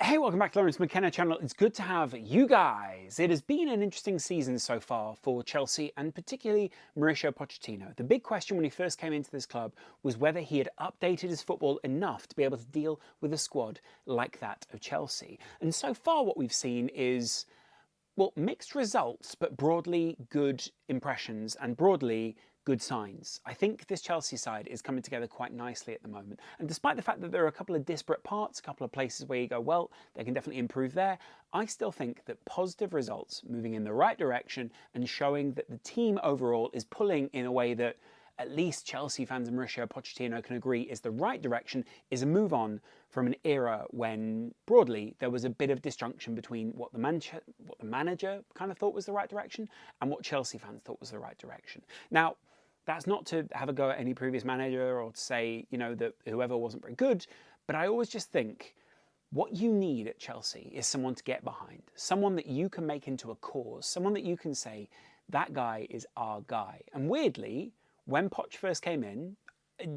Hey, welcome back to Laurence McKenna channel. It's good to have you guys. It has been an interesting season so far for Chelsea and particularly Mauricio Pochettino. The big question when he first came into this club was whether he had updated his football enough to be able to deal with a squad like that of Chelsea. And so far what we've seen is, well, mixed results, but broadly good impressions and broadly good signs. I think this Chelsea side is coming together quite nicely at the moment. And despite the fact that there are a couple of disparate parts, a couple of places where you go, well, they can definitely improve there, I still think that positive results moving in the right direction and showing that the team overall is pulling in a way that at least Chelsea fans and Mauricio Pochettino can agree is the right direction, is a move on from an era when, broadly, there was a bit of disjunction between what the manager kind of thought was the right direction and what Chelsea fans thought was the right direction. Now, that's not to have a go at any previous manager or to say, that whoever wasn't very good, but I always just think what you need at Chelsea is someone to get behind, someone that you can make into a cause, someone that you can say, that guy is our guy. And weirdly, when Poch first came in,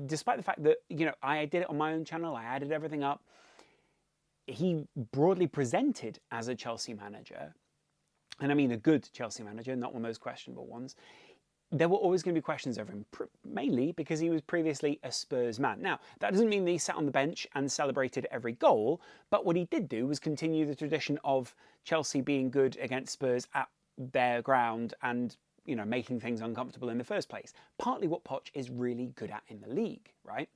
despite the fact that, I did it on my own channel, I added everything up, he broadly presented as a Chelsea manager, and I mean a good Chelsea manager, not one of those questionable ones. There were always going to be questions over him, mainly because he was previously a Spurs man. Now, that doesn't mean that he sat on the bench and celebrated every goal, but what he did do was continue the tradition of Chelsea being good against Spurs at their ground and, making things uncomfortable in the first place. Partly what Poch is really good at in the league, right?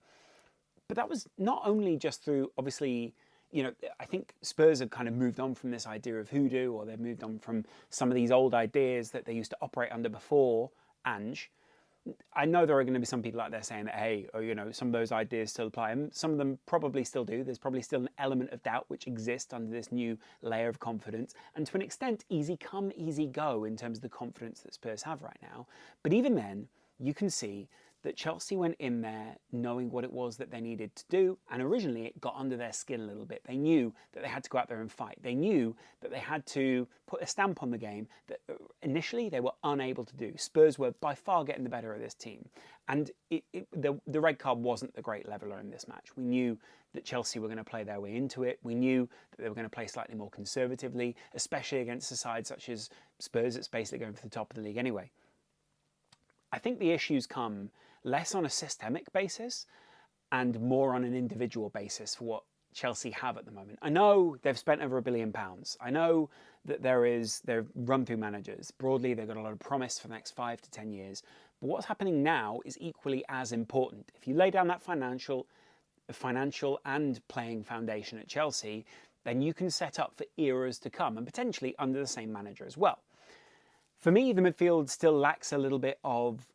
But that was not only just through, obviously, I think Spurs have kind of moved on from this idea of hoodoo, or they've moved on from some of these old ideas that they used to operate under before Ange. I know there are going to be some people out there saying that, hey, some of those ideas still apply, and some of them probably still do. There's probably still an element of doubt which exists under this new layer of confidence, and to an extent, easy come, easy go in terms of the confidence that Spurs have right now. But even then, you can see that Chelsea went in there knowing what it was that they needed to do, and originally it got under their skin a little bit. They knew that they had to go out there and fight. They knew that they had to put a stamp on the game that initially they were unable to do. Spurs were by far getting the better of this team, and the red card wasn't the great leveller in this match. We knew that Chelsea were going to play their way into it. We knew that they were going to play slightly more conservatively, especially against a side such as Spurs that's basically going for the top of the league anyway. I think the issues come less on a systemic basis and more on an individual basis for what Chelsea have at the moment. I know they've spent over £1 billion. I know that they've run through managers. Broadly, they've got a lot of promise for the next 5 to 10 years. But what's happening now is equally as important. If you lay down that financial and playing foundation at Chelsea, then you can set up for eras to come and potentially under the same manager as well. For me, the midfield still lacks a little bit of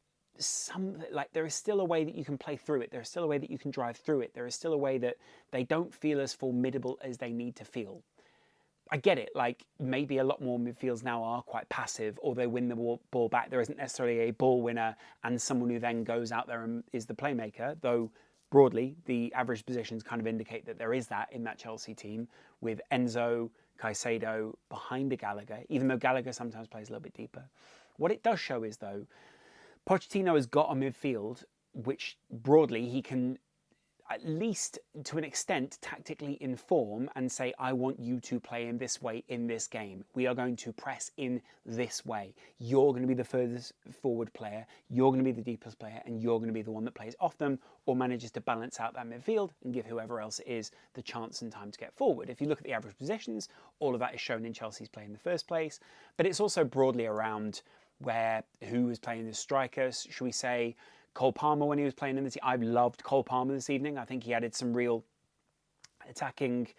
there is still a way that you can play through it. There is still a way that you can drive through it. There is still a way that they don't feel as formidable as they need to feel. I get it, maybe a lot more midfields now are quite passive, or they win the ball back. There isn't necessarily a ball winner and someone who then goes out there and is the playmaker, though broadly the average positions kind of indicate that there is that in that Chelsea team, with Enzo, Caicedo behind the Gallagher, even though Gallagher sometimes plays a little bit deeper. What it does show is, though, Pochettino has got a midfield which broadly he can, at least to an extent, tactically inform and say, I want you to play in this way in this game. We are going to press in this way. You're going to be the furthest forward player, you're going to be the deepest player, and you're going to be the one that plays off them or manages to balance out that midfield and give whoever else it is the chance and time to get forward. If you look at the average positions, all of that is shown in Chelsea's play in the first place, but it's also broadly around who was playing as strikers. Should we say Cole Palmer when he was playing in the team? I loved Cole Palmer this evening. I think he added some real attacking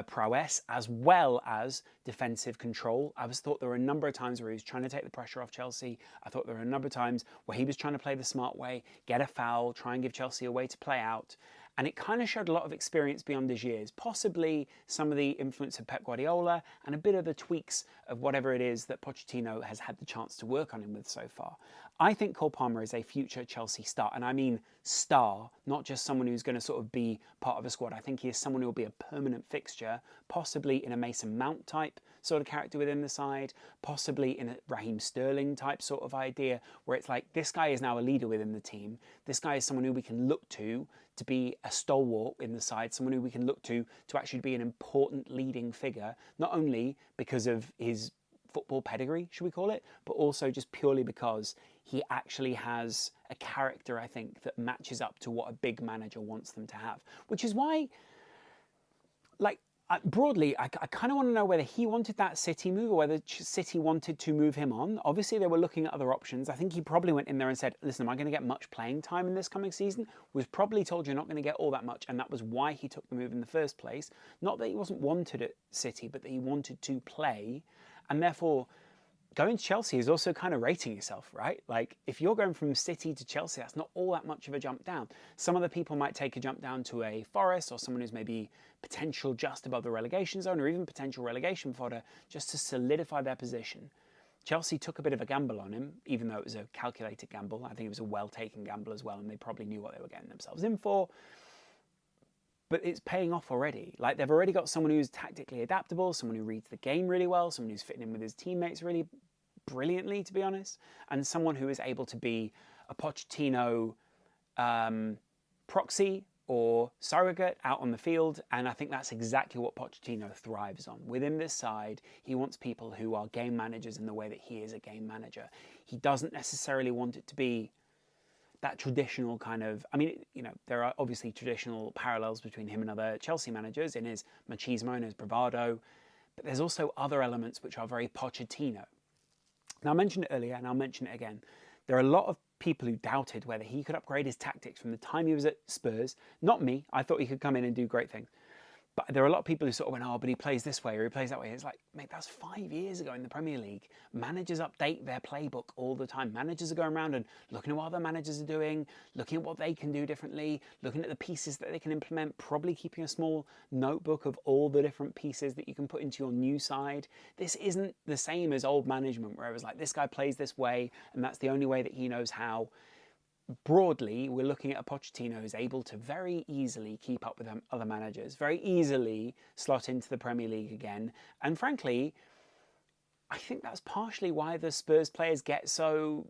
prowess as well as defensive control. I thought there were a number of times where he was trying to take the pressure off Chelsea. I thought there were a number of times where he was trying to play the smart way, get a foul, try and give Chelsea a way to play out. And it kind of showed a lot of experience beyond his years, possibly some of the influence of Pep Guardiola and a bit of the tweaks of whatever it is that Pochettino has had the chance to work on him with so far. I think Cole Palmer is a future Chelsea star, and I mean star, not just someone who's going to sort of be part of a squad. I think he is someone who will be a permanent fixture, possibly in a Mason Mount type sort of character within the side, possibly in a Raheem Sterling type sort of idea, where it's like, this guy is now a leader within the team. This guy is someone who we can look to be a stalwart in the side, someone who we can look to actually be an important leading figure, not only because of his football pedigree, should we call it, but also just purely because he actually has a character, I think, that matches up to what a big manager wants them to have. Which is why, like, broadly, I kind of want to know whether he wanted that City move or whether City wanted to move him on. Obviously, they were looking at other options. I think he probably went in there and said, listen, am I going to get much playing time in this coming season? Was probably told you're not going to get all that much, and that was why he took the move in the first place. Not that he wasn't wanted at City, but that he wanted to play. And therefore, going to Chelsea is also kind of rating yourself, right? Like, if you're going from City to Chelsea, that's not all that much of a jump down. Some other people might take a jump down to a Forest or someone who's maybe potential just above the relegation zone or even potential relegation fodder just to solidify their position. Chelsea took a bit of a gamble on him, even though it was a calculated gamble. I think it was a well-taken gamble as well, and they probably knew what they were getting themselves in for. But it's paying off already. Like, they've already got someone who's tactically adaptable, someone who reads the game really well, someone who's fitting in with his teammates really brilliantly, to be honest, and someone who is able to be a Pochettino proxy or surrogate out on the field. And I think that's exactly what Pochettino thrives on. Within this side, he wants people who are game managers in the way that he is a game manager. He doesn't necessarily want it to be that traditional kind of, I mean, you know, there are obviously traditional parallels between him and other Chelsea managers in his machismo and his bravado, but there's also other elements which are very Pochettino. Now, I mentioned it earlier, and I'll mention it again. There are a lot of people who doubted whether he could upgrade his tactics from the time he was at Spurs. Not me. I thought he could come in and do great things. But there are a lot of people who sort of went, oh, but he plays this way or he plays that way. It's like, mate, that's 5 years ago in the Premier League. Managers update their playbook all the time. Managers are going around and looking at what other managers are doing, looking at what they can do differently, looking at the pieces that they can implement, probably keeping a small notebook of all the different pieces that you can put into your new side. This isn't the same as old management where it was like, this guy plays this way and that's the only way that he knows how. Broadly, we're looking at a Pochettino who's able to very easily keep up with other managers, very easily slot into the Premier League again. And frankly, I think that's partially why the Spurs players get so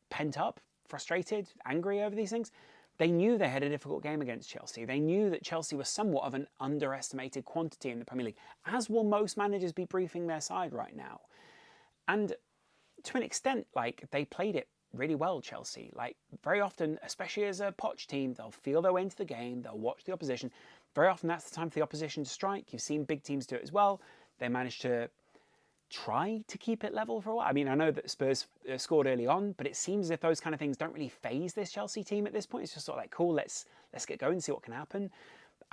pent up, frustrated, angry over these things. They knew they had a difficult game against Chelsea. They knew that Chelsea was somewhat of an underestimated quantity in the Premier League, as will most managers be briefing their side right now. And to an extent, like, they played it really well, Chelsea. Like, very often, especially as a Poch team, they'll feel their way into the game, they'll watch the opposition. Very often that's the time for the opposition to strike. You've seen big teams do it as well. They managed to try to keep it level for a while. I mean, I know that Spurs scored early on, but it seems as if those kind of things don't really faze this Chelsea team at this point. It's just sort of like, cool, let's get going and see what can happen.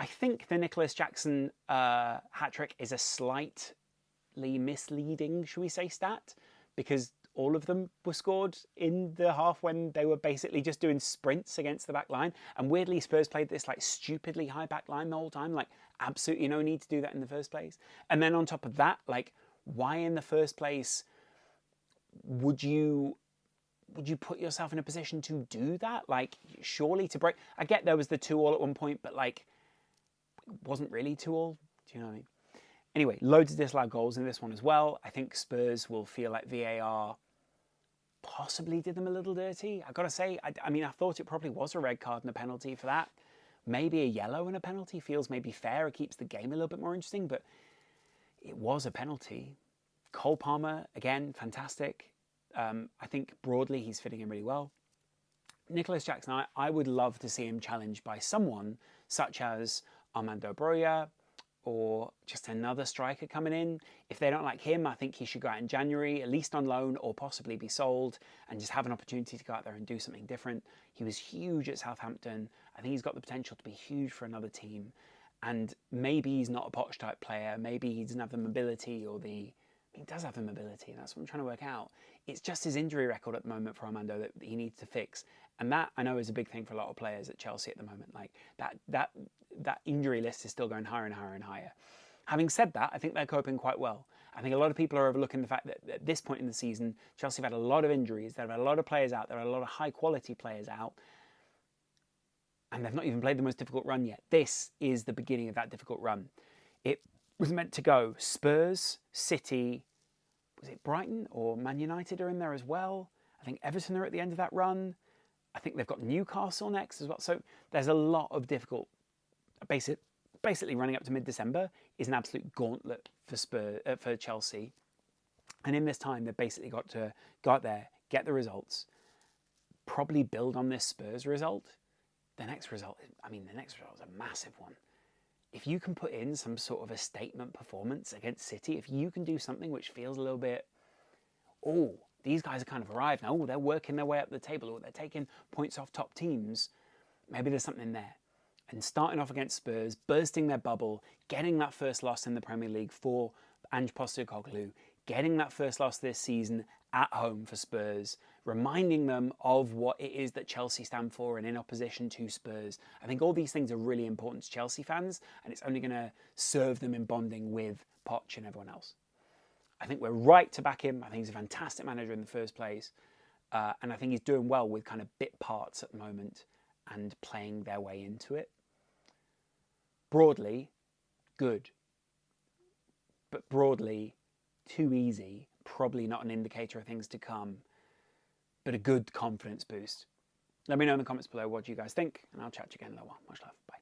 I think the Nicholas Jackson hat-trick is a slightly misleading, should we say, stat, because all of them were scored in the half when they were basically just doing sprints against the back line. And weirdly, Spurs played this like stupidly high back line the whole time, like absolutely no need to do that in the first place. And then on top of that, like, why in the first place would you put yourself in a position to do that? Like, surely to break, I get there was the 2-2 at one point, but like, it wasn't really 2-2. Do you know what I mean? Anyway, loads of disallowed goals in this one as well. I think Spurs will feel like VAR possibly did them a little dirty. I've got to say, I mean, I thought it probably was a red card and a penalty for that. Maybe a yellow and a penalty feels maybe fair. It keeps the game a little bit more interesting, but it was a penalty. Cole Palmer, again, fantastic. I think broadly he's fitting in really well. Nicholas Jackson, I would love to see him challenged by someone such as Armando Broja, or just another striker coming in. If they don't like him, I think he should go out in January, at least on loan, or possibly be sold, and just have an opportunity to go out there and do something different. He was huge at Southampton. I think he's got the potential to be huge for another team. And maybe he's not a Poch type player. Maybe he doesn't have the mobility or he does have the mobility, and that's what I'm trying to work out. It's just his injury record at the moment for Armando that he needs to fix. And that, I know, is a big thing for a lot of players at Chelsea at the moment. Like, that injury list is still going higher and higher and higher. Having said that, I think they're coping quite well. I think a lot of people are overlooking the fact that at this point in the season, Chelsea have had a lot of injuries. They've had a lot of players out. There are a lot of high-quality players out. And they've not even played the most difficult run yet. This is the beginning of that difficult run. It was meant to go Spurs, City, was it Brighton or Man United are in there as well? I think Everton are at the end of that run. I think they've got Newcastle next as well. So there's a lot of difficult, basically running up to mid-December is an absolute gauntlet for Chelsea. And in this time, they've basically got to go out there, get the results, probably build on this Spurs result. The next result is a massive one. If you can put in some sort of a statement performance against City, if you can do something which feels a little bit, oh, these guys are kind of arrived now, oh, they're working their way up the table, or they're taking points off top teams, maybe there's something there. And starting off against Spurs, bursting their bubble, getting that first loss in the Premier League for Ange Postecoglou, getting that first loss this season at home for Spurs, reminding them of what it is that Chelsea stand for and in opposition to Spurs. I think all these things are really important to Chelsea fans, and it's only going to serve them in bonding with Poch and everyone else. I think we're right to back him. I think he's a fantastic manager in the first place, and I think he's doing well with kind of bit parts at the moment and playing their way into it. Broadly, good. But broadly, too easy. Probably not an indicator of things to come, but a good confidence boost. Let me know in the comments below what you guys think, and I'll chat to you again in a little while. Much love. Bye.